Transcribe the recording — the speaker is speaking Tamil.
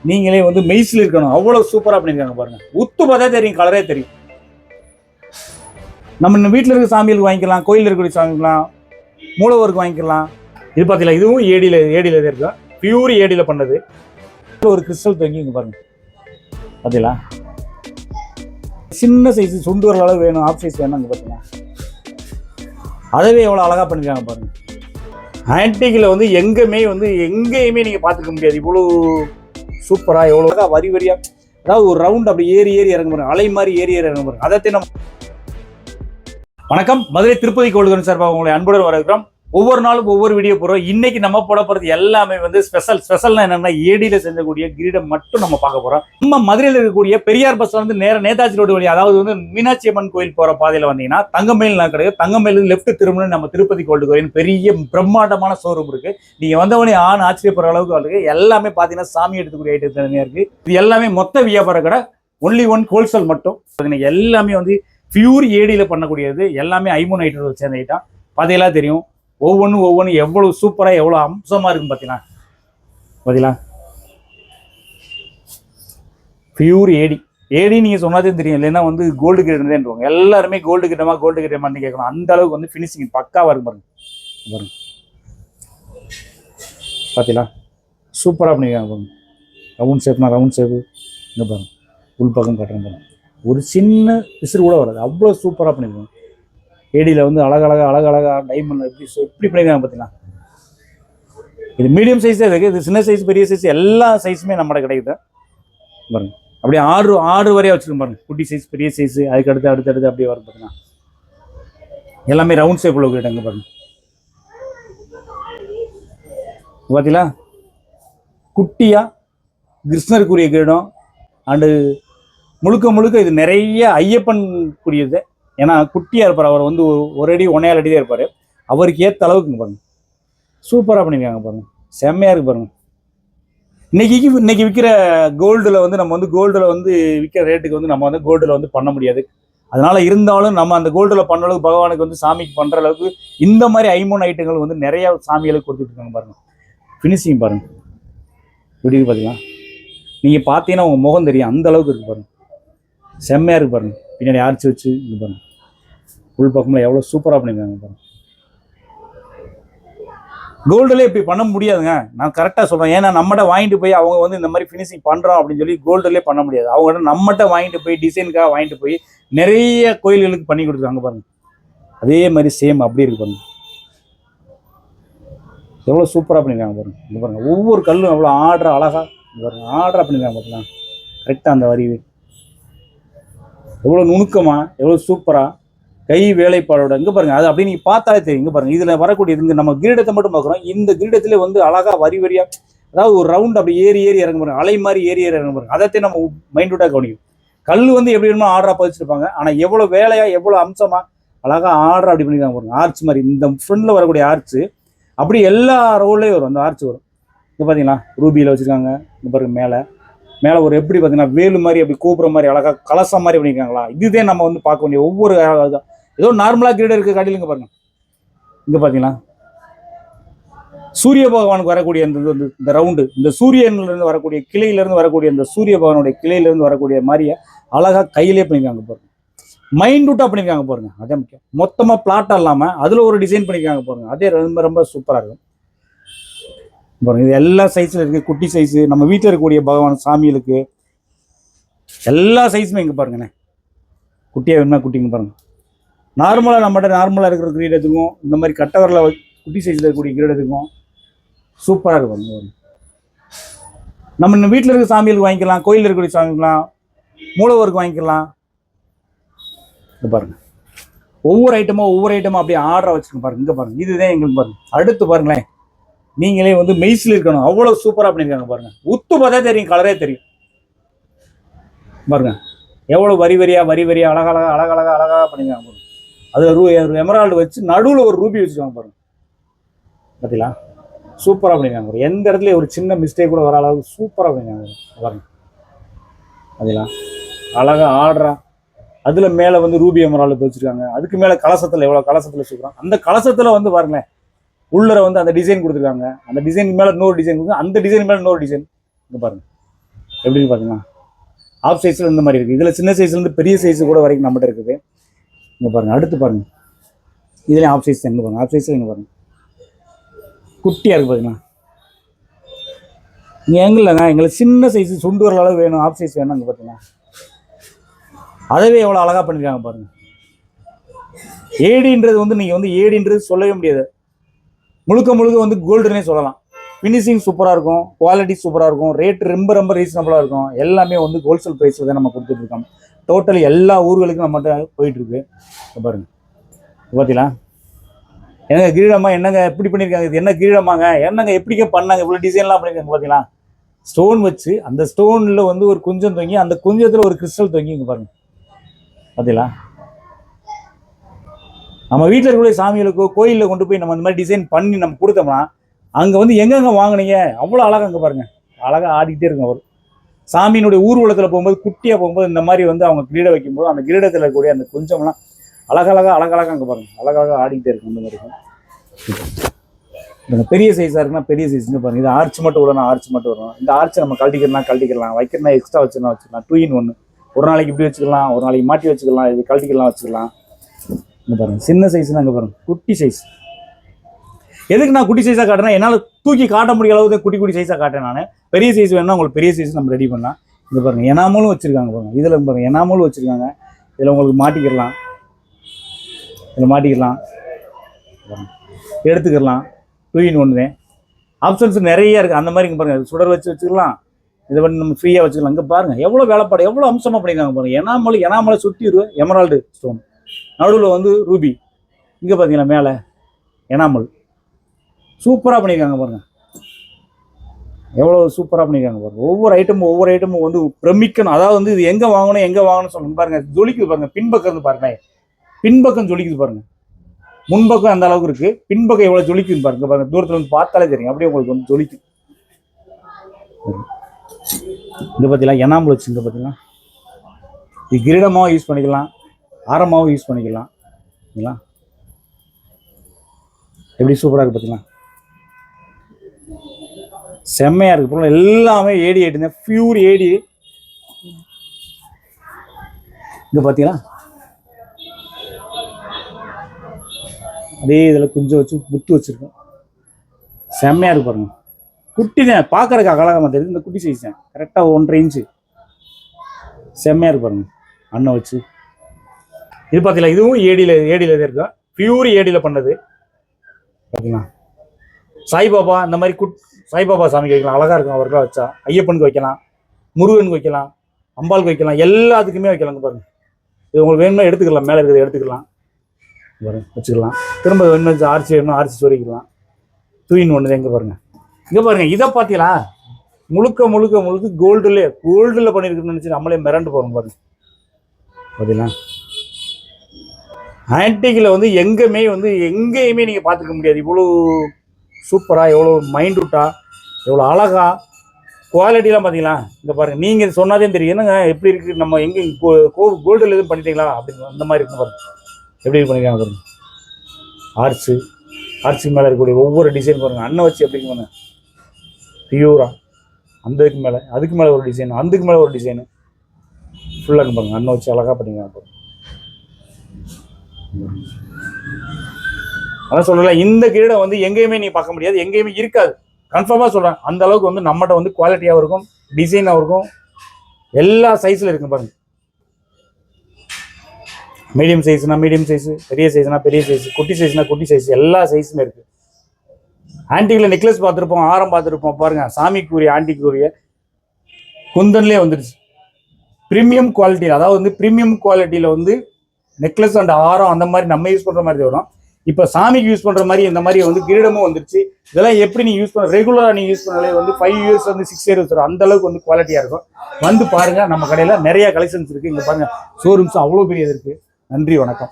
நீங்களே வந்து மெய்சில் இருக்கணும். அவ்வளவு சூப்பரா பண்ணிருக்காங்க பாருங்க. உத்து பார்த்தா தெரியும், கலரே தெரியும். நம்ம வீட்டில் இருக்க சாமிகளுக்கு வாங்கிக்கலாம், கோயில் இருக்கக்கூடிய வாங்கிக்கலாம், மூலவருக்கு வாங்கிக்கலாம். இது பார்த்தீங்களா, இதுவும் ஏடியில் இருக்கும். பியூர் ஏடியில் பண்ணது. ஒரு கிறிஸ்டல் தங்கி இங்கே பாருங்க. பார்த்தீங்களா, சின்ன சைஸ் சுண்டு வர அளவு வேணும், ஆஃப் சைஸ் வேணும். அங்கே பார்த்தீங்கன்னா அதவே எவ்வளோ அழகாக பண்ணிருக்காங்க பாருங்க. ஆன்டிக்கில் வந்து எங்கேயுமே நீங்கள் பார்த்துக்க முடியாது. இவ்வளோ சூப்பராக எவ்வளோ அழகாக வரி வரியாக, அதாவது ஒரு ரவுண்ட் அப்படி ஏறி இறங்க பாருங்க, அலை மாதிரி ஏறி இறங்க பாருங்க. அதை நம்ம வணக்கம், மதுரை திருப்பதி கோல்டு சார்பாக உங்களை அன்புடன் வரவேற்கிறோம். ஒவ்வொரு நாளும் ஒவ்வொரு வீடியோ போடுறோம். இன்னைக்கு நம்ம போட போறது எல்லாமே வந்து ஸ்பெஷல்னா என்னன்னா, ஏடியில செஞ்சக்கூடிய கிரீடம் மட்டும் நம்ம பார்க்க போறோம். நம்ம மதுரையில் இருக்கக்கூடிய பெரியார் பஸ்ல வந்து நேர நேதாஜி ரோடு வழி, அதாவது வந்து மீனாட்சி அம்மன் கோயில் போற பாதையில வந்தீங்கன்னா தங்கமயில் கிடையாது. தங்கமயில் லெப்ட் திரும்ப நம்ம திருப்பதி கோல்டு கோயில் பெரிய பிரம்மாண்டமான ஷோரூம் இருக்கு. நீங்க வந்தவனே ஆச்சரியப்படுற அளவுக்கு இருக்கு. எல்லாமே பாத்தீங்கன்னா சாமி எடுத்துக்கூடிய ஐட்டம் தனியா இருக்கு. இது எல்லாமே மொத்த வியாபார கடை, ஒன்லி ஒன் ஹோல்சேல் மட்டும். எல்லாமே வந்து பியூர் ஏடியில பண்ணக்கூடியது. எல்லாமே ஐமோன் ஐட்டம் சேர்ந்த ஐட்டம். பாத்தீங்களா தெரியும், ஒவ்வொன்றும் எவ்வளவு சூப்பரா எவ்வளவு அம்சமா இருக்குன்னு பாத்தீங்களா. பியூர் ஏடி நீங்க சொன்னாதே தெரியும். இல்லைன்னா வந்து கோல்டு கிரேட் எல்லாருமே கோல்டு கிரேடமான்னு கேட்கணும். அந்த அளவுக்கு வந்து பினிஷிங் பக்காவா இருக்கு பாருங்க. பாத்தீங்களா, சூப்பரா பண்ணிருக்காங்க பாருங்க. ரவுண்ட் ஷேப் இங்க பாருங்க. உள் பக்கம் காட்டுறேன் பாருங்க. ஒரு சின்ன பிசுறு கூட வராது, அவ்வளோ சூப்பராக பண்ணிருக்காங்க. ஏடியில் வந்து அழகழகா டைமண்ட் எப்படி பண்ணிருக்காங்க பார்த்தீங்கன்னா. இது மீடியம் சைஸே இருக்குது. இது சின்ன சைஸ், பெரிய சைஸ், எல்லா சைஸுமே நம்மகிட்ட கிடைக்குது பாருங்க. அப்படியே ஆறு வரையா வச்சுருக்கோம் பாருங்க. குட்டி சைஸ், பெரிய சைஸ், அதுக்கு அடுத்து அப்படியே வரும் பார்த்தீங்கன்னா. எல்லாமே ரவுண்ட் ஷேப்பில் கேட்டாங்க பாருங்க. பார்த்தீங்களா, குட்டியா கிருஷ்ணருக்குரிய கிரீடம். அண்டு முழுக்க இது நிறைய ஐயப்பன் கூடியது. ஏன்னா குட்டியா இருப்பார் அவர், வந்து ஒரு அடி 1.5 அடி தான் இருப்பார். அவருக்கு ஏற்ற அளவுக்கு பாருங்க, சூப்பராக பண்ணியிருக்காங்க பாருங்க. செம்மையா இருக்கு பாருங்க. இன்னைக்கு விற்கிற கோல்டில் வந்து நம்ம வந்து விற்கிற ரேட்டுக்கு வந்து நம்ம வந்து கோல்டில் வந்து பண்ண முடியாது. அதனால இருந்தாலும் நம்ம அந்த கோல்டில் பண்ண அளவுக்கு பகவானுக்கு வந்து சாமிக்கு பண்ற அளவுக்கு இந்த மாதிரி ஐமோன் ஐட்டங்கள் வந்து நிறைய சாமிகளுக்கு கொடுத்துட்டு இருக்காங்க பாருங்க. ஃபினிஷிங் பாருங்க எப்படி பார்த்தீங்கன்னா, நீங்க பார்த்தீங்கன்னா உங்க முகம் தெரியும், அந்த அளவுக்கு இருக்கு பாருங்க. செம்மையா இருக்கு பாருங்க. பின்னாடி ஆர்ச்சி வச்சு இது பாருங்க. உள் பக்கம்ல எவ்வளவு சூப்பரா பண்ணிருக்காங்க பாருங்க. கோல்டுல இப்படி பண்ண முடியாதுங்க, நான் கரெக்டா சொல்றேன். ஏன்னா நம்மகிட்ட வாங்கிட்டு போய் அவங்க வந்து இந்த மாதிரி ஃபினிஷிங் பண்றோம் அப்படின்னு சொல்லி கோல்டுலேயே பண்ண முடியாது. அவங்க நம்மகிட்ட வாங்கிட்டு போய் டிசைனுக்காக வாங்கிட்டு போய் நிறைய கோயில்களுக்கு பண்ணி கொடுத்துருக்காங்க பாருங்க. அதே மாதிரி சேம் அப்படி இருக்கு பாருங்க. எவ்வளவு சூப்பரா பண்ணிருக்காங்க பாருங்க. இது பாருங்க, ஒவ்வொரு கல்லும் எவ்வளவு அழகா பாருங்க. பண்ணிருக்காங்க பாருங்க. கரெக்டா அந்த வரி எவ்வளவு நுணுக்கமா, எவ்வளவு சூப்பரா கை வேலைப்பாடோட இங்க பாருங்க. அது அப்படி நீங்க பார்த்தாலே தெரியும். இங்க பாருங்க, இதுல வரக்கூடிய நம்ம கிரீடத்தை மட்டும் பார்க்குறோம். இந்த கிரீடத்துல வந்து அழகா வரியா, அதாவது ஒரு ரவுண்ட் அப்படி ஏறி இறங்க பாருங்க, அலை மாதிரி ஏறி இறங்க பாருங்க. அதை நம்ம மைண்டூட்டா கவனிக்கும். கல் வந்து எப்படி வேணுமோ ஆர்டரா பதிச்சிருப்பாங்க. ஆனா எவ்வளவு வேலையா, எவ்வளவு அம்சமா அழகா ஆர்டர் அப்படி பண்ணிருக்காங்க பாருங்க. ஆர்ச் மாதிரி இந்த ஃப்ரண்ட்ல வரக்கூடிய ஆர்ச் அப்படி எல்லா ரோல்லையும் வரும். அந்த ஆர்ச் வரும். இங்க பாத்தீங்களா, ரூபியில வச்சிருக்காங்க. இங்க பாருங்க, மேலே ஒரு எப்படி பார்த்தீங்கன்னா வேலு மாதிரி அப்படி கூப்புற மாதிரி அழகா கலசம் மாதிரி பண்ணியிருக்காங்களா. இதுதான் நம்ம வந்து பார்க்க வேண்டிய ஒவ்வொரு ஏதோ நார்மலா கிரீடம் இருக்க காட்டிலுங்க பாருங்க. இங்க பாத்தீங்களா, சூரிய பகவானுக்கு வரக்கூடிய இந்த ரவுண்டு, இந்த சூரியன்ல இருந்து வரக்கூடிய கிளையிலிருந்து வரக்கூடிய இந்த சூரிய பகவானுடைய கிளையிலிருந்து வரக்கூடிய மாதிரியே அழகா கையிலே பண்ணியிருக்காங்க பாருங்க. மைண்டூட்டா பண்ணியிருக்காங்க பாருங்க. அதே முக்கியம். மொத்தமா பிளாட்டா இல்லாம அதுல ஒரு டிசைன் பண்ணியிருக்காங்க பாருங்க. அதே ரொம்ப சூப்பரா இருக்கும் பாருங்க. இது எல்லா சைஸ்ல இருக்கு. குட்டி சைஸ், நம்ம வீட்டில் இருக்கக்கூடிய பகவான் சாமிகளுக்கு எல்லா சைஸுமே இங்க பாருங்கண்ணே. குட்டியா வேணுமா குட்டிங்க பாருங்க. நார்மலா இருக்கிற கிரீடத்துக்கும் இந்த மாதிரி கட்டவரில் குட்டி சைஸ்ல இருக்கக்கூடிய கிரீடத்துக்கும் சூப்பரா இருக்கு பாருங்க. நம்ம வீட்டில் இருக்க சாமிகளுக்கு வாங்கிக்கலாம், கோயில் இருக்கக்கூடிய சாமிக்கலாம், மூலவருக்கு வாங்கிக்கலாம். இது பாருங்க, ஒவ்வொரு ஐட்டமா அப்படியே ஆர்டரா வச்சுருக்கோம் பாருங்க. இங்க பாருங்க, இதுதான் எங்களுக்கு பாருங்க. அடுத்து பாருங்களேன், நீங்களே வந்து மெய்சில் இருக்கணும். அவ்வளவு சூப்பரா பண்ணிருக்காங்க பாருங்க. உத்து பார்த்தா தெரியும், கலரே தெரியும் பாருங்க. எவ்வளவு வரியா அழகழகா பண்ணிருக்காங்க பாருங்க. அது எமரால்டு வச்சு நடுவுல ஒரு ரூபி வச்சிருக்காங்க பாருங்க. பாத்தீங்களா, சூப்பரா பண்ணிருக்காங்க. எந்த இடத்துல ஒரு சின்ன மிஸ்டேக் கூட வர அளவுக்கு சூப்பரா பண்ணிருக்காங்க பாருங்க. பாத்தீங்களா, அழகா ஆர்டரா. அதுல மேல வந்து ரூபி எமரால்டு வச்சிருக்காங்க. அதுக்கு மேல கலசத்துல எவ்வளவு கலசத்துல வச்சிருக்காங்க. அந்த கலசத்துல வந்து பாருங்களேன், உள்ளர வந்து அந்த டிசைன் கொடுத்துருக்காங்க. அந்த டிசைன் மேல இன்னொரு டிசைன் கொடுத்து, அந்த டிசைன் மேல இன்னொரு டிசைன். இங்க பாருங்க, எப்படி பார்த்தீங்கன்னா ஆஃப் சைஸில் இந்த மாதிரி இருக்குது. இதில் சின்ன சைஸ்லேருந்து பெரிய சைஸு கூட வரைக்கும் நம்மகிட்ட இருக்குது. இங்கே பாருங்கள், அடுத்து பாருங்கள், இதுலேயும் ஆஃப் சைஸ் எங்கே பாருங்கள், ஆஃப் சைஸில் இங்கே பாருங்கள் குட்டியாக இருக்குது பார்த்தீங்கன்னா. இங்கே எங்கே இல்லைங்க, எங்களுக்கு சின்ன சைஸு சுண்டு வர அளவு வேணும், ஆஃப் சைஸ் வேணும். அங்கே பார்த்தீங்கன்னா அதவே எவ்வளோ அழகாக பண்ணியிருக்காங்க பாருங்கள். ஏடின்றது வந்து நீங்கள் வந்து ஏடின்றது சொல்லவே முடியாது, முழுக்க முழுக்க வந்து கோல்டுன்னே சொல்லலாம். ஃபினிஷிங் சூப்பராக இருக்கும், குவாலிட்டி சூப்பராக இருக்கும், ரேட் ரொம்ப ரொம்ப ரீசனபுளாக இருக்கும். எல்லாமே வந்து ஹோல்சேல் ப்ரைஸில் தான் நம்ம கொடுத்துட்ருக்கோம். டோட்டல் எல்லா ஊர்களுக்கும் நம்மகிட்ட போயிட்டுருக்கு. பாருங்கள் பார்த்தீங்களா, என்னங்க கிரீடமா, என்னங்க எப்படி பண்ணியிருக்காங்க, இது என்ன கிரீடமாங்க, என்னங்க எப்படிங்க பண்ணாங்க, இவ்வளோ டிசைன்லாம் பண்ணியிருக்காங்க பார்த்தீங்களா. ஸ்டோன் வச்சு அந்த ஸ்டோனில் வந்து ஒரு குஞ்சம் தொங்கி, அந்த குஞ்சத்தில் ஒரு கிறிஸ்டல் தொங்கி இங்கே பாருங்கள் பார்த்தீங்களா. நம்ம வீட்டில் இருக்கக்கூடிய சாமிகளுக்கோ கோயிலில் கொண்டு போய் நம்ம அந்த மாதிரி டிசைன் பண்ணி நம்ம கொடுத்தோம்னா அங்கே வந்து எங்கெங்கே வாங்கினீங்க அவ்வளோ அழகாக அங்கே பாருங்கள், அழகாக ஆடிக்கிட்டே இருக்கும். அவர் சாமியினுடைய ஊர்வலத்தில் போகும்போது குட்டியாக போகும்போது இந்த மாதிரி வந்து அவங்க கிரீடம் வைக்கும்போது அந்த கிரீடத்தில் இருக்கக்கூடிய அந்த கொஞ்சம்லாம் அழகழகாக அங்கே பாருங்கள், அழகாக ஆடிக்கிட்டே இருக்கும். இந்த மாதிரி இந்த பெரிய சைஸாக இருக்குன்னா பெரிய சைஸ்ன்னு பாருங்கள். இது ஆர்ச் மட்டும் விடணும், ஆர்ச் மட்டும் வரும். இந்த ஆர்ச்சை நம்ம கழட்டிக்கலாம், வைக்கிறனா எக்ஸ்ட்ரா வச்சுக்கலாம், 2 in 1. ஒரு நாளைக்கு இப்படி வச்சுக்கலாம், ஒரு நாளைக்கு மாட்டி வச்சுக்கலாம், இது கழட்டிக்கலாம் வச்சுக்கலாம். இங்கே பாருங்கள் சின்ன சைஸ்னா அங்கே பாருங்கள் குட்டி சைஸ். எதுக்கு நான் குட்டி சைஸாக காட்டுறேன், என்னால் தூக்கி காட்ட முடிய அளவுக்கு குட்டி சைஸாக காட்டேன். நான் பெரிய சைஸ் வேணும்னா உங்களுக்கு பெரிய சைஸ் நம்ம ரெடி பண்ணலாம். இங்கே பாருங்கள் எனாமலும் வச்சுருக்காங்க பாருங்கள், இதில் பாருங்கள் எனாமலும் வச்சுருக்காங்க. இதில் உங்களுக்கு மாட்டிக்கிடலாம், இதில் மாட்டிக்கலாம், எடுத்துக்கிடலாம். 2 in 1 தான். ஆப்ஷன்ஸ் நிறைய இருக்குது. அந்த மாதிரி இங்கே பாருங்கள் சுடர் வச்சுக்கலாம், இதை பண்ணி நம்ம ஃப்ரீயாக வச்சுக்கலாம். இங்கே பாருங்கள் எவ்வளோ வேலைப்பாடு, எவ்வளோ அம்சமாக பண்ணியிருக்காங்க பாருங்கள். எனாமலை சுற்றி எமரால்டு ஸ்டோன், நடுவில் வந்து ரூபி, இங்கே பார்த்தீங்கன்னா மேலே எனாமல் சூப்பராக பண்ணியிருக்காங்க பாருங்கள், எவ்வளோ சூப்பராக பண்ணியிருக்காங்க பாருங்கள். ஒவ்வொரு ஐட்டமும் வந்து பிரமிக்கணும். அதாவது வந்து இது எங்கே வாங்கணும்னு சொல்லணும் பாருங்கள். ஜொலிக்குது பாருங்கள், பின்பக்கம் இருந்து பாருங்கள், பின்பக்கம் ஜொலிக்குது பாருங்கள். முன்பக்கம் அந்த அளவுக்கு இருக்குது, பின்பக்கம் எவ்வளோ ஜொலிக்குது பாருங்கள். தூரத்தில் வந்து பார்த்தாலே தெரியும், அப்படியே உங்களுக்கு வந்து ஜொலிக்கும். இங்கே பார்த்தீங்களா எனாமல் வச்சு, இங்கே பார்த்தீங்கன்னா இது கிரீடமாகவும் யூஸ் பண்ணிக்கலாம், ஆரமாகவும் யூஸ் பண்ணிக்கலாம். சரிங்களா, எப்படி சூப்பராக இருக்குது பார்த்தீங்களா, செம்மையாக இருக்குது. பொருள் எல்லாமே ஏடி ஐட்டம், பியூர் ஏடி. இங்கே பார்த்தீங்களா அதே இதில் குஞ்சம் வச்சு புத்து வச்சுருக்கோம், செம்மையாக இருக்கு பாருங்கள். குட்டி தான் பார்க்குறதுக்கு அழகாக தெரியுது. இந்த குட்டி சைஸ் தான், கரெக்டாக 1.5 inch, செம்மையாக இருக்கு பாருங்கள். அண்ணன் வச்சு இது பார்த்தீங்களா, இதுவும் ஏடியில் தான் இருக்கும், பியூர் ஏடியில் பண்ணது பார்த்தீங்களா. சாய்பாபா இந்த மாதிரி சாய்பாபா சாமிக்கு வைக்கலாம், அழகாக இருக்கும். அவருக்கெல்லாம் வச்சா ஐயப்பனுக்கு வைக்கலாம், முருகனுக்கு வைக்கலாம், அம்பாளுக்கு வைக்கலாம், எல்லாத்துக்குமே வைக்கலாங்க பாருங்கள். இது உங்களுக்கு வேணும்னா எடுத்துக்கலாம், மேலே இருக்கிறத எடுத்துக்கலாம் பாருங்க, வச்சுக்கலாம். திரும்ப வேணும் ஆர்ச்சி வேணும், ஆர்ச்சி சொரிக்கலாம். 2 in 1 எங்கே பாருங்கள். இங்கே பாருங்கள், இதை பார்த்தீங்களா முழுக்க கோல்டில் பண்ணியிருக்குன்னு நினச்சி நம்மளே மிரண்டு போகிறோம் பாருங்கள். பார்த்தீங்களா ஆன்டிக்கில் வந்து எங்கேயுமே நீங்கள் பார்த்துக்க முடியாது. இவ்வளோ சூப்பராக, எவ்வளோ மைண்ட்ரூட்டாக, எவ்வளோ அழகாக, குவாலிட்டிலாம் பார்த்தீங்களா. இங்கே பாருங்கள், நீங்கள் சொன்னாதே தெரியும் என்னங்க எப்படி இருக்குது, நம்ம எங்கே கோல்டில் எதுவும் பண்ணிட்டீங்களா அப்படின்னு அந்த மாதிரி இருக்கும் பாருங்கள். எப்படி பண்ணியிருக்காங்க பாருங்கள். ஆர்ச்சி மேலே இருக்கக்கூடிய ஒவ்வொரு டிசைன் பாருங்கள். அண்ணன் வச்சு எப்படி பாருங்க, பியூரா அதுக்கு மேலே ஒரு டிசைன், அதுக்கு மேலே ஒரு டிசைனு ஃபுல்லாக பாருங்கள். அண்ணன் வச்சு அழகாக பண்ணியிருக்காங்க பாருங்கள். அதான் சொல்லல, இந்த கிரீடம் வந்து எங்கேயுமே நீ பார்க்க முடியாது, எங்கேயுமே இருக்காது. கன்ஃபார்மாக சொல்கிறேன், அந்த அளவுக்கு வந்து நம்மகிட்ட வந்து குவாலிட்டியாகவும் இருக்கும், டிசைனாகவும் இருக்கும், எல்லா சைஸில் இருக்கும் பாருங்கள். மீடியம் சைஸ்னா மீடியம் சைஸு, பெரிய சைஸ்னா பெரிய சைஸு, குட்டி சைஸ்னா குட்டி சைஸ், எல்லா சைஸுமே இருக்குது. ஆன்டிக்கில் நெக்லஸ் பார்த்துருப்போம், ஆரம் பார்த்துருப்போம் பாருங்கள். சாமிக்குரிய ஆன்டிக்குரிய குந்தன்லேயே வந்துடுச்சு ப்ரீமியம் குவாலிட்டி. அதாவது வந்து ப்ரீமியம் குவாலிட்டியில் வந்து நெக்லஸ் அண்ட் ஆரம் அந்த மாதிரி நம்ம யூஸ் பண்ணுற மாதிரி வரும். இப்போ சாமிக்கு யூஸ் பண்ணுற மாதிரி இந்த மாதிரி வந்து கிரீடமும் வந்துருச்சு. இதெல்லாம் எப்படி நீ யூஸ் பண்ண, ரெகுலராக நீ யூஸ் பண்ணாலே வந்து 5 years வந்து 6 years வரும். அந்த அளவுக்கு வந்து குவாலிட்டியாக இருக்கும். வந்து பாருங்கள், நம்ம கடையில் நிறைய கலெக்ஷன்ஸ் இருக்குது. இங்கே பாருங்கள், ஷோரூம்ஸ் அவ்வளோ பெரியது இருக்குது. நன்றி, வணக்கம்.